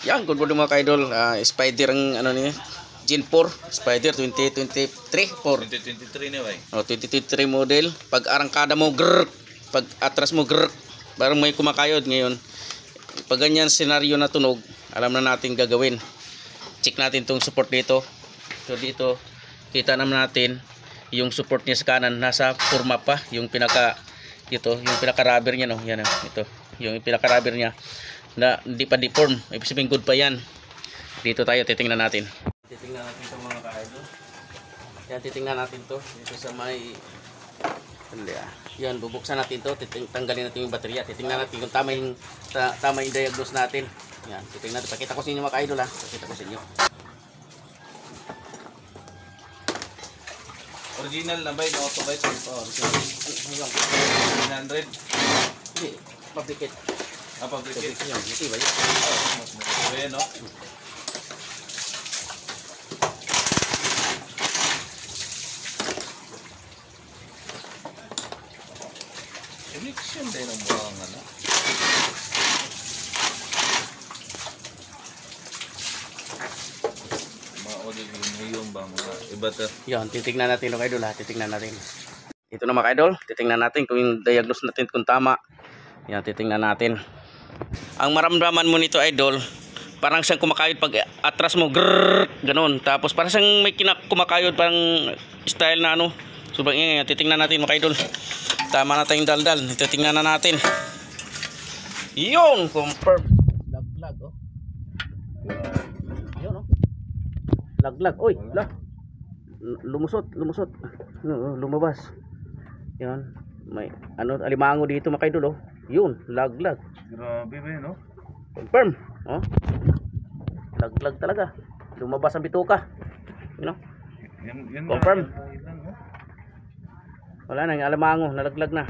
Yan, good morning mga ka-idol. Spider ang ano niya, Gen 4, Spider 2023, 4. 2023 na ba? 2023 model. Pag arangkada mo, grrr. Pag atras mo, grrr. Parang may kumakayod ngayon. Pag ganyan senaryo na tunog, alam na natin gagawin. Check natin tong support dito. So dito, kita naman natin yung support niya sa kanan. Nasa forma pa, yung pinaka rubber niya, no? Yan, ito. Yung pinaka rubber niya na hindi pa deform, ibig sabihin good pa yan. Dito tayo titingnan natin. Titingnan natin itong mga ka-idol. Yan, titingnan natin to dito sa may yan, bubuksan natin to, tanggalin natin yung baterya, titingnan natin kung tama yung diagnose natin. Yan, titingnan natin, pakita ko sa inyo mga ka-idol, ha, pakita ko sa inyo. Original na ba yung auto bite? Original. 900? Hindi, fabricate. Fabricate yan, hindi ba yun? mas matibay, no? Connection din ang buwang, ano? Mga ulit yung ba mga iba to? Yan, titingnan natin mga idol, ha, titingnan natin. Ito na mga idol, titingnan natin kung yung diagnose natin kung tama. Yan, titingnan natin. Ang maramdaman mo nito idol, parang siyang kumakayod pag atras mo, grrrr, ganun. Tapos parang siyang may kumakayod, parang style na ano. So yan, titingnan natin mga idol. Tama na tayong daldal, titingnan na natin. Yun, confirm. Laglag, oh. Yun, oh. Laglag, oy, lumusot, lumabas. Yan, may ano, alimango dito mga idol, oh. Yun, laglag. Grabe ba yun, no? Confirm, oh. Laglag talaga. Lumabas ang bituka. You know? Yan Confirm. na, Wala na, yung alimango, nalaglag na.